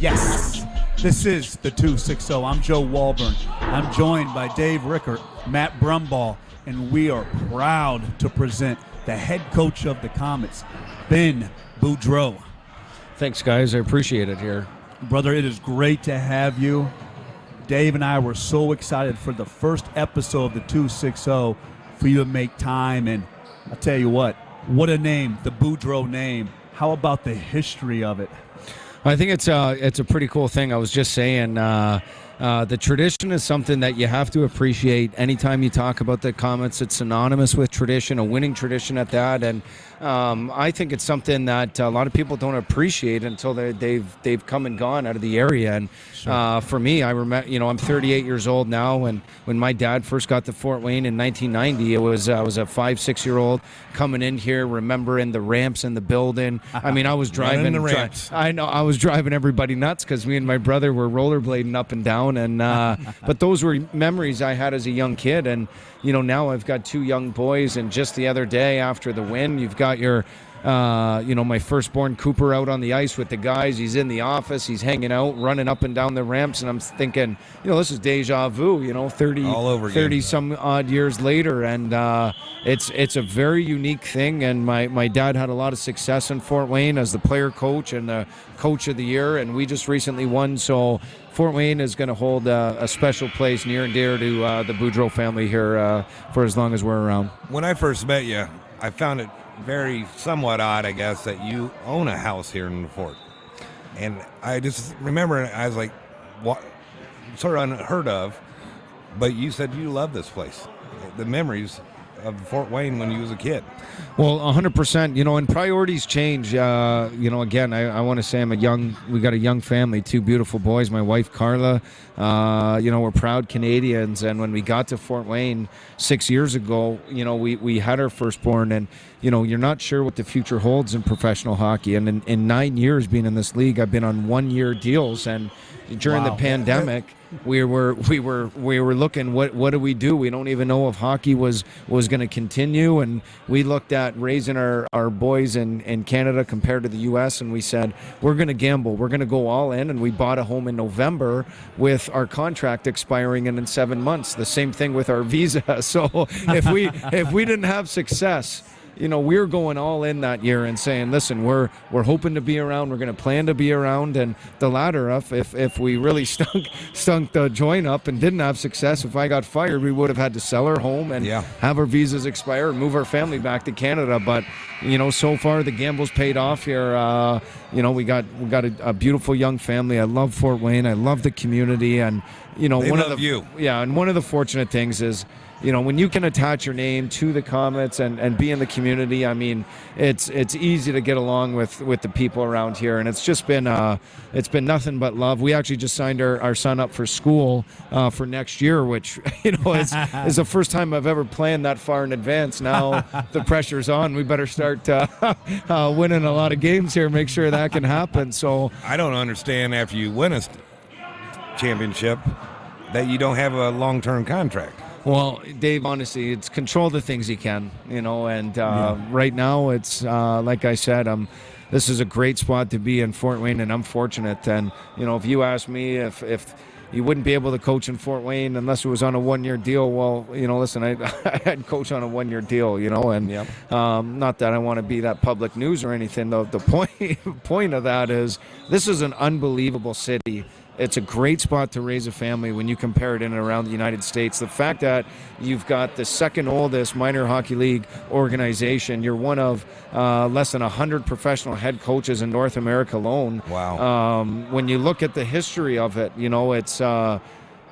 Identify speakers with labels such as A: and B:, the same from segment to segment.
A: Yes, this is the 260. I'm Joe Walburn. I'm joined by Dave Rickert, Matt Brumball, and we are proud to present the head coach of the Comets, Ben Boudreau.
B: Thanks, guys. I appreciate it here.
A: Brother, it is great to have you. Dave and I were so excited for the first episode of the 260 for you to make time. And I'll tell you what a name, the Boudreau name. How about the history of it?
B: I think it's a pretty cool thing. I was just saying the tradition is something that you have to appreciate. Anytime you talk about the Comets, it's synonymous with tradition, a winning tradition at that. And I think it's something that a lot of people don't appreciate until they've come and gone out of the area. And for me, I remember, I'm 38 years old now, and when my dad first got to Fort Wayne in 1990, I was a 5-6-year-old coming in here, remembering the ramps in the building. I mean, I was driving
C: the ramps.
B: I was driving everybody nuts because me and my brother were rollerblading up and down. And but those were memories I had as a young kid. And now I've got 2 young boys, and just the other day after the win, you've got your my firstborn Cooper out on the ice with the guys. He's in the office, he's hanging out, running up and down the ramps, and I'm thinking, this is deja vu, 30
C: all over again.
B: 30 some odd years later. And it's a very unique thing. And my dad had a lot of success in Fort Wayne as the player coach and the coach of the year, and we just recently won. So Fort Wayne is going to hold a special place near and dear to the Boudreau family here for as long as we're around.
C: When I first met you, I found it very somewhat odd, I guess, that you own a house here in the fort. And I just remember, I was like, what? Sort of unheard of, but you said you love this place. The memories of Fort Wayne when you was a kid.
B: Well, 100%, and priorities change. Again, I want to say we got a young family, 2 beautiful boys, my wife, Carla. We're proud Canadians. And when we got to Fort Wayne 6 years ago, we had our firstborn, and, you're not sure what the future holds in professional hockey. And in 9 years being in this league, I've been on 1-year deals. And during the pandemic, we were looking, what do we do? We don't even know if hockey was going to continue. And we looked at raising our boys in Canada compared to the U.S., and we said, we're going to gamble. We're going to go all in. And we bought a home in November with our contract expiring in 7 months. The same thing with our visa. So if we didn't have success, we're going all in that year and saying, listen, we're hoping to be around. We're going to plan to be around. And the latter, if we really stunk the joint up and didn't have success, if I got fired, we would have had to sell our home and have our visas expire and move our family back to Canada. But, so far the gamble's paid off here. We got a beautiful young family. I love Fort Wayne. I love the community. And, one of the fortunate things is, when you can attach your name to the Comets and be in the community, I mean, it's easy to get along with the people around here, and it's just been nothing but love. We actually just signed our son up for school for next year, which is the first time I've ever planned that far in advance. Now the pressure's on. We better start winning a lot of games here, make sure that can happen. So
C: I don't understand, after you win a championship, that you don't have a long-term contract.
B: Well, Dave, honestly, it's control the things you can, and right now it's, like I said, this is a great spot to be in Fort Wayne, and I'm fortunate. And, if you ask me if you wouldn't be able to coach in Fort Wayne unless it was on a 1-year deal, well, listen, I had coach on a 1-year deal, and not that I want to be that public news or anything. The point of that is this is an unbelievable city. It's a great spot to raise a family when you compare it in and around the United States. The fact that you've got the second oldest minor hockey league organization, you're one of less than 100 professional head coaches in North America alone.
C: Wow.
B: When you look at the history of it, it's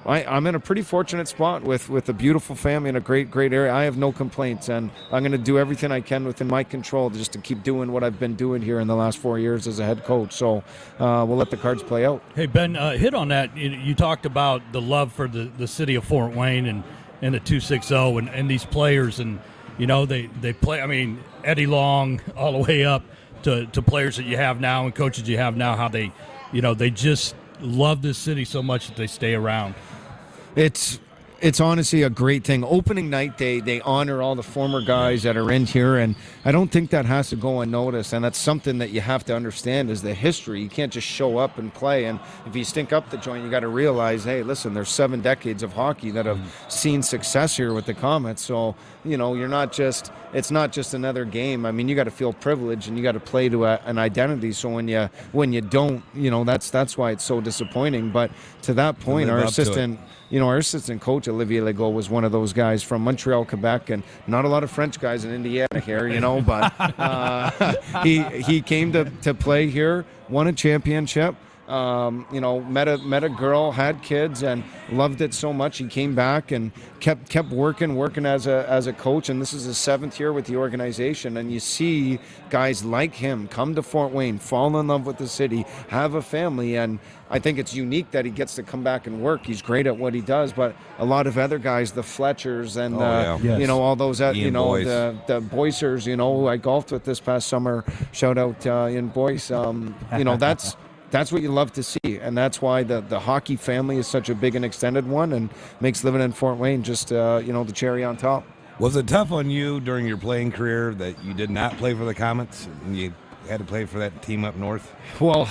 B: I'm in a pretty fortunate spot with a beautiful family in a great area. I have no complaints, and I'm going to do everything I can within my control just to keep doing what I've been doing here in the last 4 years as a head coach. So we'll let the cards play out.
D: Hey, Ben, hit on that. You talked about the love for the city of Fort Wayne and the 260 and these players, and they play. I mean, Eddie Long all the way up to players that you have now and coaches you have now. How they just love this city so much that they stay around.
B: It's it's honestly a great thing. Opening night, they honor all the former guys that are in here, and I don't think that has to go unnoticed. And that's something that you have to understand is the history. You can't just show up and play. And if you stink up the joint, you got to realize, hey, listen, there's 7 decades of hockey that have seen success here with the Comets. So you're not just. It's not just another game. I mean, you got to feel privileged and you got to play to an identity. So when you don't, that's why it's so disappointing. But to that point, our assistant coach Olivier Legault was one of those guys from Montreal, Quebec, and not a lot of French guys in Indiana here, but he came to play here, won a championship. Met a girl, had kids, and loved it so much. He came back and kept working as a coach, and this is his 7th year with the organization. And you see guys like him come to Fort Wayne, fall in love with the city, have a family, and I think it's unique that he gets to come back and work. He's great at what he does, but a lot of other guys, the Fletchers and all those,
C: Boyce.
B: the Boycers, who I golfed with this past summer. Shout out in Boyce. That's what you love to see, and that's why the hockey family is such a big and extended one, and makes living in Fort Wayne just the cherry on top.
C: Was it tough on you during your playing career that you did not play for the Comets and you had to play for that team up north?
B: Well,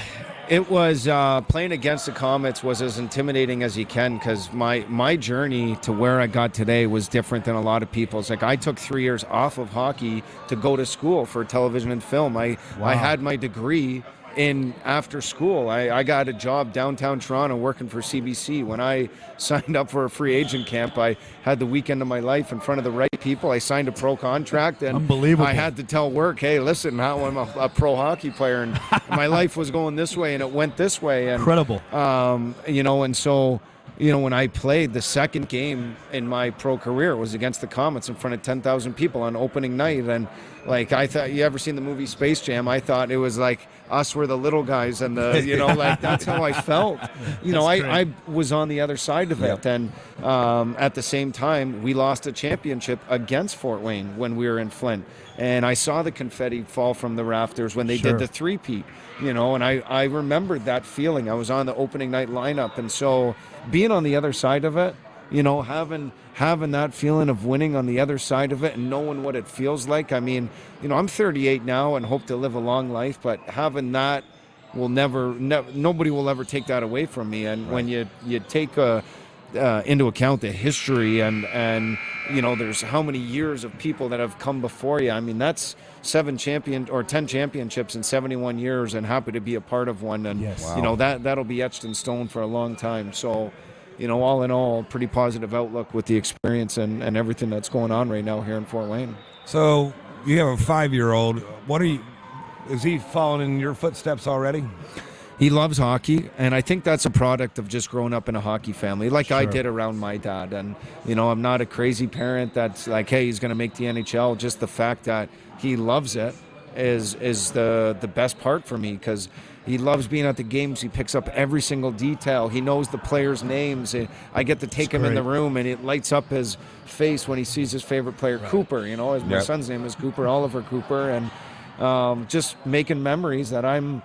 B: it was playing against the Comets was as intimidating as you can, because my journey to where I got today was different than a lot of people's. Like, I took 3 years off of hockey to go to school for television and film. I had my degree in after school. I got a job downtown Toronto working for CBC. When I signed up for a free agent camp, I had the weekend of my life in front of the right people. I signed a pro contract, and
A: Unbelievable.
B: I had to tell work, hey, listen, now I'm a pro hockey player, and my life was going this way, and it went this way. And,
A: Incredible.
B: And so, when I played, the second game in my pro career was against the Comets in front of 10,000 people on opening night. And like, I thought, you ever seen the movie Space Jam? I thought it was like us were the little guys, and that's how I felt. I was on the other side of it. And at the same time, we lost a championship against Fort Wayne when we were in Flint. And I saw the confetti fall from the rafters when they did the three-peat, and I remembered that feeling. I was on the opening night lineup. And so being on the other side of it, having that feeling of winning on the other side of it and knowing what it feels like. I mean, I'm 38 now and hope to live a long life, but having that will nobody will ever take that away from me. And when you take into account the history and there's how many years of people that have come before you. I mean, that's 10 championships in 71 years, and happy to be a part of one. And that'll be etched in stone for a long time. So, all in all, pretty positive outlook with the experience and everything that's going on right now here in Fort Wayne.
C: So you have a 5-year-old. Is he following in your footsteps already?
B: He loves hockey, and I think that's a product of just growing up in a hockey family, like I did around my dad. And, I'm not a crazy parent that's like, hey, he's going to make the NHL. Just the fact that he loves it is the best part for me, because he loves being at the games. He picks up every single detail. He knows the players' names. I get to take him in the room, and it lights up his face when he sees his favorite player, Cooper. My son's name is Cooper, Oliver Cooper, and just making memories that I'm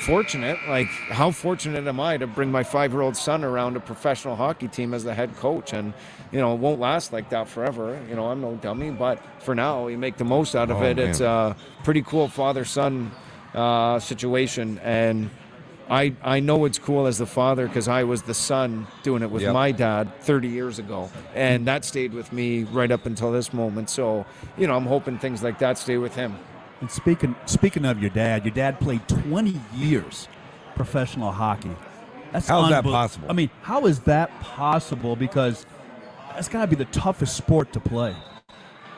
B: fortunate. Like, how fortunate am I to bring my 5-year-old son around a professional hockey team as the head coach? And, it won't last like that forever. I'm no dummy, but for now, we make the most out of it. Man. It's a pretty cool father-son situation. And I know it's cool as the father, because I was the son doing it with my dad 30 years ago. And that stayed with me right up until this moment. So, I'm hoping things like that stay with him.
A: And speaking of your dad played 20 years professional hockey.
C: How is that possible?
A: I mean, how is that possible? Because that's got to be the toughest sport to play.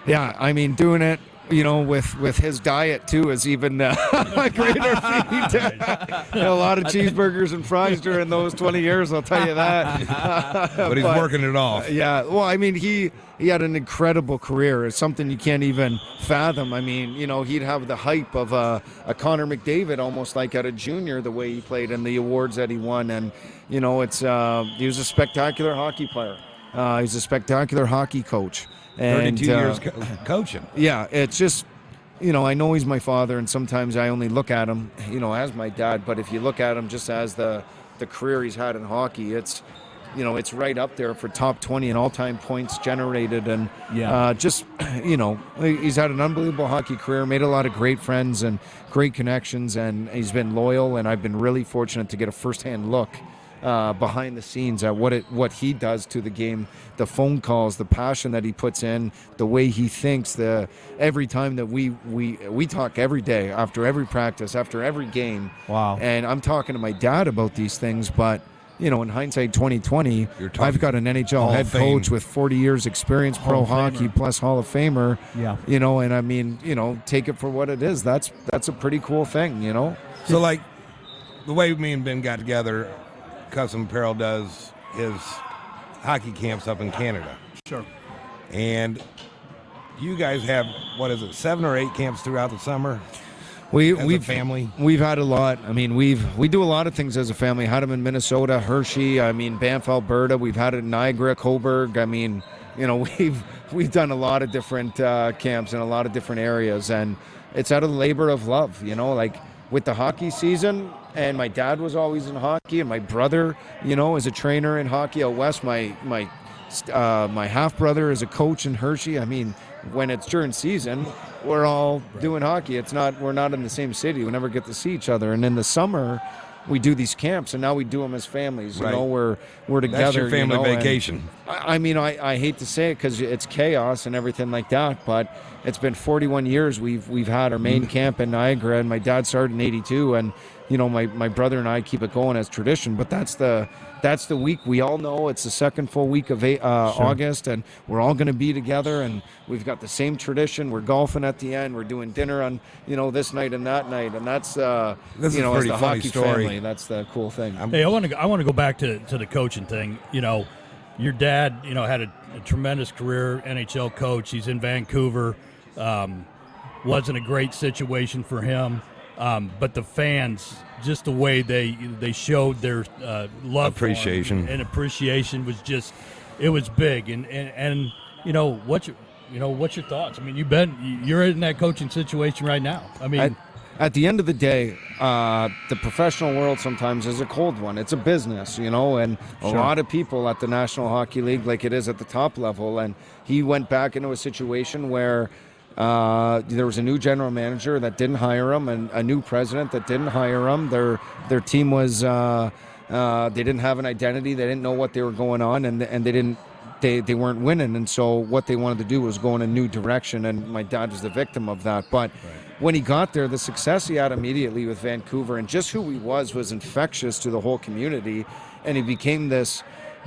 B: Yeah, I mean, doing it, with his diet too is even a greater feat. A lot of cheeseburgers and fries during those 20 years, I'll tell you that.
C: But he's working it off.
B: Yeah, well, I mean, he had an incredible career. It's something you can't even fathom. I mean, he'd have the hype of a Connor McDavid, almost like at a junior, the way he played and the awards that he won. And, he was a spectacular hockey player. He's a spectacular hockey coach.
C: 32 years coaching.
B: Yeah, it's just, I know he's my father, and sometimes I only look at him, as my dad. But if you look at him just as the career he's had in hockey, it's it's right up there for top 20 in all-time points generated. And
A: Yeah.
B: he's had an unbelievable hockey career, made a lot of great friends and great connections, and he's been loyal, and I've been really fortunate to get a first-hand look behind the scenes at what he does to the game, the phone calls, the passion that he puts in, the way he thinks. Every time that we talk every day, after every practice, after every game.
A: Wow.
B: And I'm talking to my dad about these things, but in hindsight 2020, I've got an NHL
C: Hall
B: head
C: of Fame.
B: coach with 40 years experience, pro
A: of
B: hockey
A: Famer.
B: plus Hall of Famer.
A: Yeah.
B: And I mean, take it for what it is. That's a pretty cool thing,
C: So, like, the way me and Ben got together, Custom Apparel does his hockey camps up in Canada.
A: Sure.
C: And you guys have, 7 or 8 camps throughout the summer? As a family?
B: We've had a lot. I mean, we do a lot of things as a family. Had them in Minnesota, Hershey. I mean, Banff, Alberta. We've had it in Niagara, Cobourg. I mean, we've done a lot of different camps in a lot of different areas, and it's out of the labor of love. Like with the hockey season. And my dad was always in hockey, and my brother, is a trainer in hockey out west. My half brother is a coach in Hershey. I mean, when it's during season, we're all doing hockey. We're not in the same city. We never get to see each other. And in the summer, we do these camps, and now we do them as families.
C: Right.
B: We're together.
C: That's your family vacation.
B: I mean, I hate to say it because it's chaos and everything like that, but it's been 41 years we've had our main camp in Niagara, and my dad started in '82, and my brother and I keep it going as tradition. But that's the week we all know. It's the second full week of August, and we're all going to be together, and we've got the same tradition. We're golfing at the end. We're doing dinner on this night and that night, and that's
C: This is a
B: as
C: pretty
B: the
C: funny
B: hockey
C: story.
B: family. That's the cool thing.
D: Hey, I want to go back to the coaching thing. Your dad, had a tremendous career, NHL coach. He's in Vancouver. Wasn't a great situation for him, but the fans, just the way they showed their love,
C: Appreciation.
D: for him and appreciation was just, it was big. And what's your thoughts? I mean, you're in that coaching situation right now. I mean.
B: At the end of the day, the professional world sometimes is a cold one. It's a business, and a lot of people at the National Hockey League, like it is at the top level, and he went back into a situation where there was a new general manager that didn't hire him, and a new president that didn't hire him. Their team was they didn't have an identity. They didn't know what they were going on, and they weren't winning. And so what they wanted to do was go in a new direction, and my dad was the victim of that. But when he got there, the success he had immediately with Vancouver and just who he was infectious to the whole community, and he became this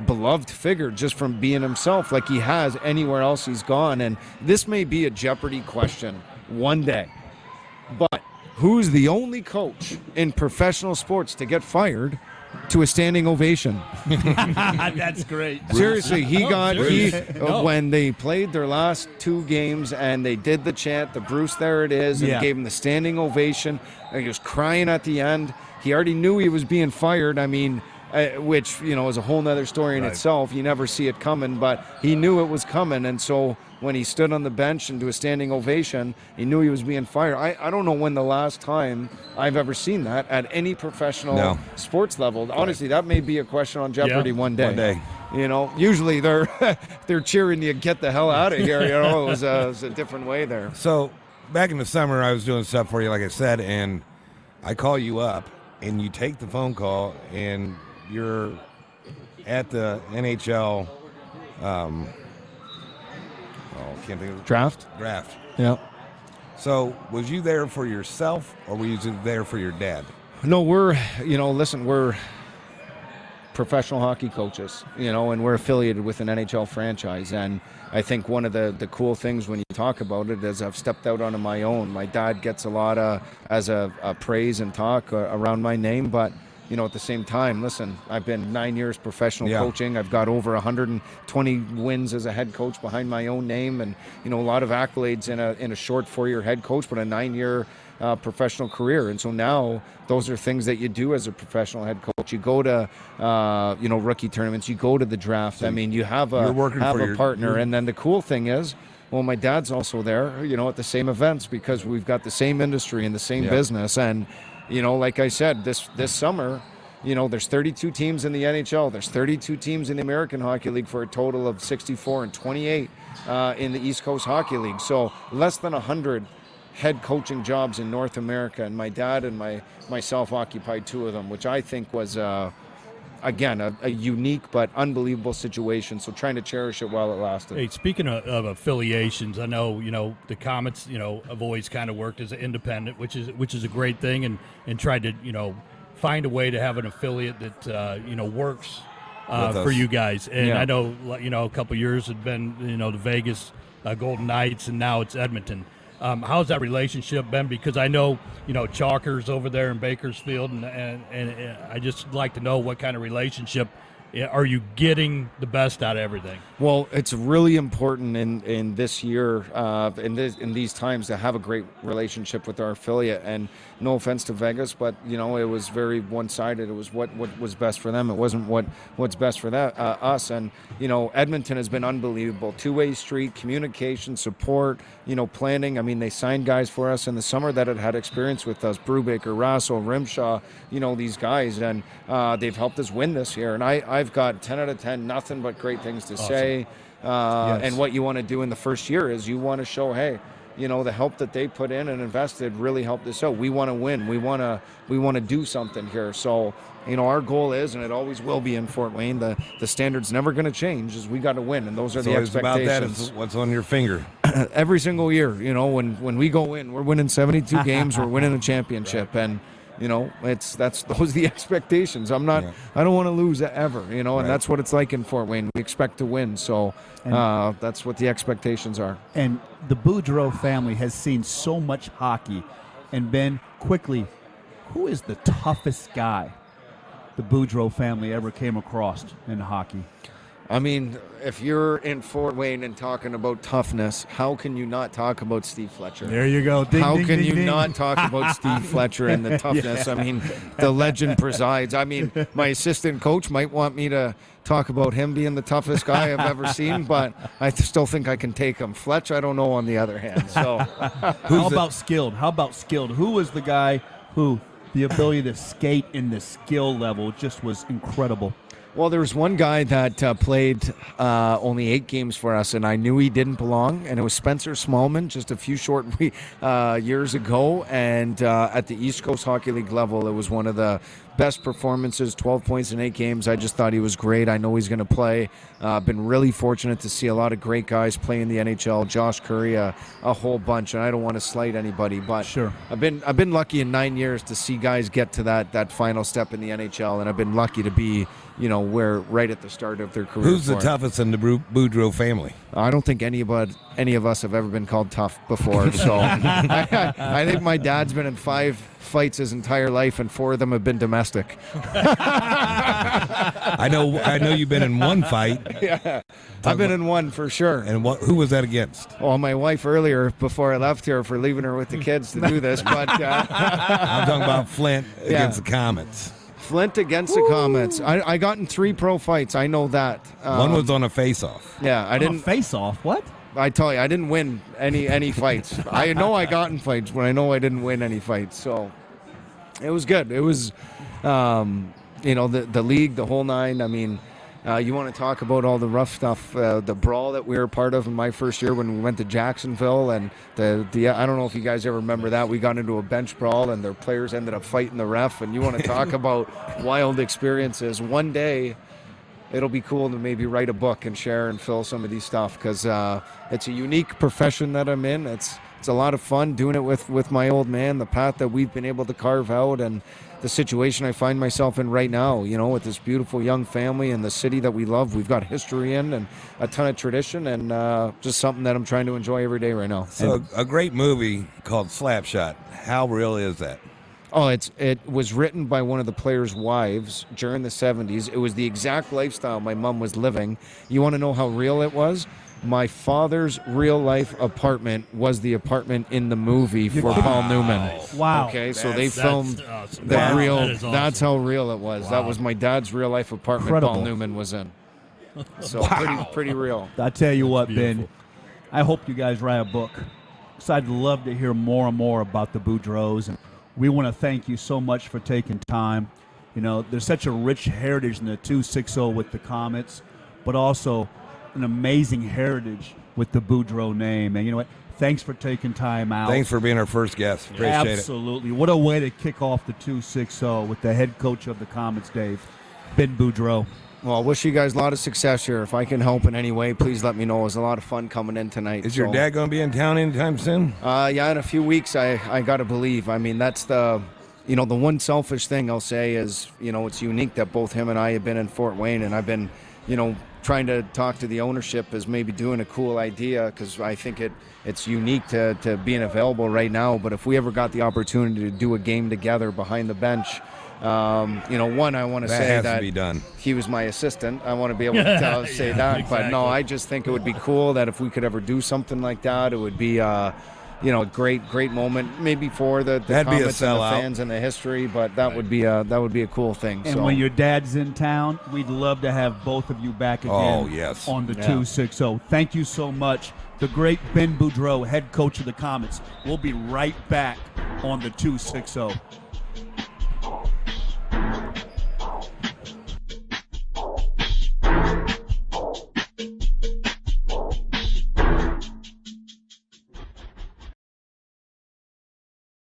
B: beloved figure just from being himself like he has anywhere else he's gone. And this may be a Jeopardy question one day, but who's the only coach in professional sports to get fired to a standing ovation?
A: That's great.
B: Seriously,
D: No.
B: when they played their last 2 games and they did the chant, the Bruce there it is, and
A: Yeah.
B: gave him the standing ovation, and he was crying at the end. He already knew he was being fired. I mean, which is a whole nother story in itself. You never see it coming, but he knew it was coming, and so when he stood on the bench and do a standing ovation, he knew he was being fired. I don't know when the last time I've ever seen that at any professional sports level. Honestly, that may be a question on Jeopardy one day.
C: One day.
B: Usually they're cheering you, get the hell out of here. It was a different way there.
C: So, back in the summer, I was doing stuff for you, like I said, and I call you up, and you take the phone call, and you're at the NHL. Can't think of the
B: Draft?
C: draft.
B: Yeah.
C: So, was you there for yourself, or were you there for your dad?
B: No, we're professional hockey coaches, and we're affiliated with an NHL franchise. And I think one of the cool things when you talk about it is I've stepped out onto my own. My dad gets a lot of praise and talk around my name, but at the same time, listen, I've been 9 years professional coaching. I've got over 120 wins as a head coach behind my own name, and a lot of accolades in a short 4-year head coach, but a 9-year professional career. And so now those are things that you do as a professional head coach. You go to rookie tournaments. You go to the draft.
C: So
B: I mean, you have a partner, and then the cool thing is, well, my dad's also there, at the same events because we've got the same industry and the same business. And like I said, this summer, there's 32 teams in the NHL. There's 32 teams in the American Hockey League for a total of 64 and 28 in the East Coast Hockey League. So less than 100 head coaching jobs in North America, and my dad and myself occupied 2 of them, which I think was again a unique but unbelievable situation. So trying to cherish it while it lasted.
D: Hey, speaking of affiliations, I know the Comets have always kind of worked as an independent, which is a great thing, and tried to find a way to have an affiliate that works for you guys. And I know a couple years had been the Vegas Golden Knights, and now it's Edmonton. How's that relationship been? Because I know, Chalkers over there in Bakersfield, and I just like to know what kind of relationship are you getting the best out of everything?
B: Well, it's really important in this year, in these times, to have a great relationship with our affiliate. And no offense to Vegas, but it was very one-sided. It was what was best for them. It wasn't what's best for us. And Edmonton has been unbelievable. Two-way street, communication, support, planning. I mean, they signed guys for us in the summer that had experience with us: Brubaker, Russell, Rimshaw. These guys, and they've helped us win this year. And I've got 10 out of 10, nothing but great things to say. Yes. And what you want to do in the first year is you want to show, hey, the help that they put in and invested really helped us out. We want to win. We want to do something here. So, our goal is, and it always will be in Fort Wayne, the standard's never going to change, is we got to win, and those are the expectations.
C: About that is what's on your finger.
B: Every single year, when we go in, we're winning 72 games, we're winning a championship, and those are the expectations. I don't want to lose ever, and that's what it's like in Fort Wayne. We expect to win, so that's what the expectations are.
A: And the Boudreau family has seen so much hockey. And Ben, quickly, who is the toughest guy the Boudreau family ever came across in hockey?
B: I mean, if you're in Fort Wayne and talking about toughness, how can you not talk about Steve Fletcher?
A: There you go. Ding,
B: how
A: ding,
B: can
A: ding,
B: you
A: ding.
B: not talk about Steve Fletcher and the toughness? I mean, the legend presides. I mean, my assistant coach might want me to talk about him being the toughest guy I've ever seen, but I still think I can take him. Fletch, I don't know on the other hand. So,
A: How about skilled? Who was the guy who the ability to skate in the skill level just was incredible?
B: Well, there was one guy that played only 8 games for us, and I knew he didn't belong, and it was Spencer Smallman just a few short years ago. And at the East Coast Hockey League level, it was one of the best performances, 12 points in 8 games. I just thought he was great. I know he's going to play. Been really fortunate to see a lot of great guys play in the NHL. Josh Curry, a whole bunch, and I don't want to slight anybody, but
A: sure.
B: I've been lucky in 9 years to see guys get to that final step in the NHL, and I've been lucky to be where right at the start of their career.
C: Who's the toughest in the Boudreau family?
B: I don't think any of us have ever been called tough before. So I think my dad's been in 5 fights his entire life, and 4 of them have been domestic.
C: I know you've been in one fight.
B: Yeah, I've been in one for sure.
C: And who was that against?
B: Well, my wife earlier, before I left here, for leaving her with the kids to do this. But
C: I'm talking about Flint against the Comets.
B: Flint against the Comets. I got in 3 pro fights. I know that.
C: One was on a face-off.
B: Yeah, I didn't.
A: Face-off? What?
B: I tell you, I didn't win any fights. I know I got in fights, but I know I didn't win any fights. So it was good. It was, the league, the whole nine. I mean, you want to talk about all the rough stuff, the brawl that we were part of in my first year when we went to Jacksonville, and the I don't know if you guys ever remember that. We got into a bench brawl, and their players ended up fighting the ref. And you want to talk about wild experiences. One day, it'll be cool to maybe write a book and share and fill some of these stuff, because it's a unique profession that I'm in. It's a lot of fun doing it with my old man, the path that we've been able to carve out, and the situation I find myself in right now, with this beautiful young family and the city that we love. We've got history in and a ton of tradition, and just something that I'm trying to enjoy every day right now.
C: So a great movie called Slapshot. How real is that?
B: Oh, it was written by one of the players' wives during the 70s. It was the exact lifestyle my mom was living. You want to know how real it was? My father's real-life apartment was the apartment in the movie for Paul Newman.
A: Wow.
B: Okay, so they filmed
D: awesome.
B: the
D: Wow.
B: real.
D: That is awesome.
B: That's how real it was. That was my dad's real-life apartment.
A: Incredible.
B: Paul Newman was in. So pretty real.
A: I tell you what,
D: Beautiful.
A: Ben, I hope you guys write a book, because I'd love to hear more and more about the Boudreaux, and we want to thank you so much for taking time. You know, there's such a rich heritage in the 260 with the Comets, but also an amazing heritage with the Boudreau name. And you know what? Thanks for taking time out.
C: Thanks for being our first guest. Appreciate it.
A: Absolutely. What a way to kick off the 260 with the head coach of the Comets, Dave, Ben Boudreau.
B: Well, I wish you guys a lot of success here. If I can help in any way, please let me know. It was a lot of fun coming in tonight.
C: Is your dad going to be in town anytime soon?
B: Yeah, in a few weeks, I got to believe. I mean, that's the one selfish thing I'll say is, it's unique that both him and I have been in Fort Wayne, and I've been, trying to talk to the ownership as maybe doing a cool idea, because I think it's unique to being available right now. But if we ever got the opportunity to do a game together behind the bench, one, I want to say
C: has
B: that
C: to be done.
B: He was my assistant. I want to be able to say that.
D: Exactly.
B: But no, I just think it would be cool that if we could ever do something like that, it would be a great moment, maybe for the
C: That'd be a
B: Comets and the
C: sellout.
B: fans and the history. But that would be a cool thing.
A: And
B: so.
A: when your dad's in town, we'd love to have both of you back again
C: Oh, yes.
A: on the 260. Thank you so much. The great Ben Boudreau, head coach of the Comets. We'll be right back on the 260.